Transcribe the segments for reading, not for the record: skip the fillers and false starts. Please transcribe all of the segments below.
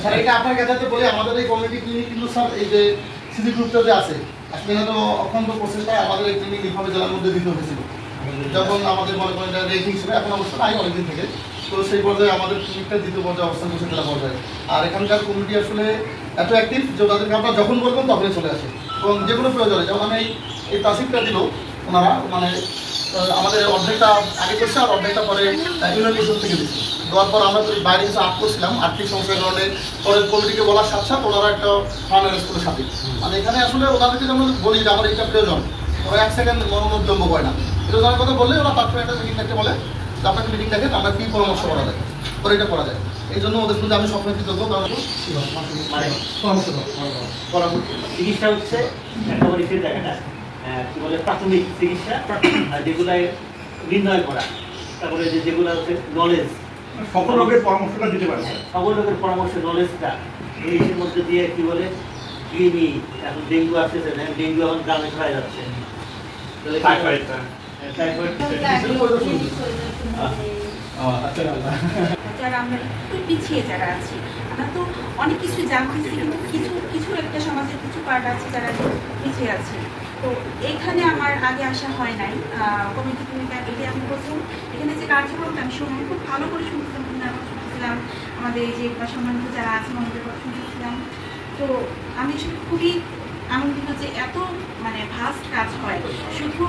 sir এটা আপনার কাছে বলে আমাদের এই কমিউনিটি ক্লিনিক কিন্তু স্যার এই যে সিজি গ্রুপটা যে আছে আসলে তো অখণ্ড প্রসেসটা আমাদের এই ক্লিনিক নিভাবে জেলার মধ্যে দিতে হয়েছিল যখন আমাদের মনে করেন রেটিং ছিল এখন অবস্থা নাই অনেকদিন থেকে তো সেই পর্যায়ে আমাদের ক্লিনিকটা দ্বিতীয় পর্যায়ে অবস্থান করছে জেলা পর্যায়ে আর এখানকার কমিউনিটি আসলে এত অ্যাক্টিভ যে তাদেরকে আপনারা যখন বলবেন তখনই চলে আসে এবং যে কোনো প্রয়োজনে যেমন আমি এই প্লাস্টিকটা দিল ওনারা মানে আমাদের অর্ধেকটা আগে করছে আর অর্ধেকটা পরে ইউনিয়ন পরিষদ থেকে দিচ্ছে দেওয়ার পর আমরা বাইরে কিছু আর্ট করছিলাম আর্থিক সমস্যার কারণে পরে কমিটিকে বলার সাথে সাথে ওনারা একটা ফান্ড অ্যারেঞ্জ করে সাথে মানে এখানে আসলে ওনাদেরকে যেমন বলি যে আমার এটা প্রয়োজন ওরা 1 সেকেন্ড মনোমুগ্ধ হয় না এটা ওনার কথা বললে ওরা তারপরে একটা মিটিং ডাকতে বলে যে আপনাকে মিটিং ডাকে আমরা কী পরামর্শ করা যায় পরে এটা করা যায় এই জন্য ওদের কিন্তু আমি সবসময় কৃতজ্ঞ কারণ চিকিৎসা হচ্ছে একটা পরীক্ষার জায়গাটা কি বলে প্রাথমিক চিকিৎসা আর যেগুলো নির্ণয় করা তারপরে যেগুলো হচ্ছে নলেজ সকল রোগের পরামর্শটা দিতে পারে সকল রোগের পরামর্শ নলেজটা এর মধ্যে দিয়ে কি বলে কৃমি এখন ডেঙ্গু আসতেছে ডেঙ্গু এখন গ্রামে ছড়াই যাচ্ছে যারা আমরা একটু পিছিয়ে যারা আছি আমরা তো অনেক কিছু জানতেছি কিন্তু কিছু একটা সমাজের কিছু পার্ট আছে যারা পিছিয়ে আছে তো এখানে আমার আগে আসা হয় নাই কমিটি ভূমিকা এটি আমি প্রথম এখানে যে কার্যক্রমটা আমি শুনি খুব ভালো করে শুনছিলাম আমাদের এই যে সম্মানিত যারা আছেন আমাদের কথা শুনতেছিলাম তো আমি আসলে খুবই আনন্দিত যে এত মানে ভাস্ট কাজ হয় শুধু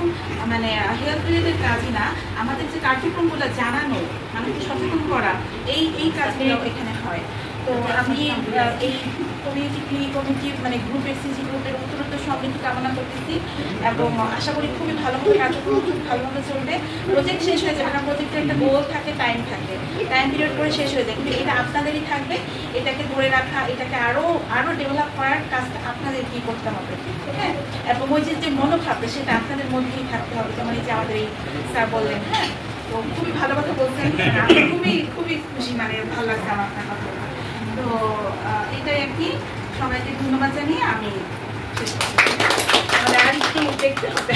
মানে হেলথ রিলেটেড কাজই না আমাদের যে কার্যক্রমগুলো জানানো মানুষকে সচেতন করা এই কাজগুলো এখানে হয় তো আমি এই কমিটি মানে গ্রুপের সিজি গ্রুপের উত্তরোত্তর সমৃদ্ধি কামনা করতেছি এবং আশা করি খুবই ভালোভাবে কার্যক্রম খুব ভালোভাবে চলবে প্রজেক্ট শেষ হয়ে যাবে না প্রজেক্টের একটা গোল থাকে টাইম পিরিয়ড করে শেষ হয়ে যায় কিন্তু এটা আপনাদেরই থাকবে এটাকে ধরে রাখা এটাকে আরও ডেভেলপ করার কাজটা আপনাদেরকেই করতে হবে হ্যাঁ এবং ওই যে মনোভাবটা সেটা আপনাদের মধ্যেই থাকতে হবে যেমন এই যে আমাদের এই স্যার বললেন হ্যাঁ তো খুবই ভালো কথা বলছেন আমি খুবই খুশি মানে ভালো লাগছে আমার আপনার কথা তো এটাই আর কি সবাইকে ধন্যবাদ জানিয়ে আমি শেষ করছি আর একটু দেখতে হবে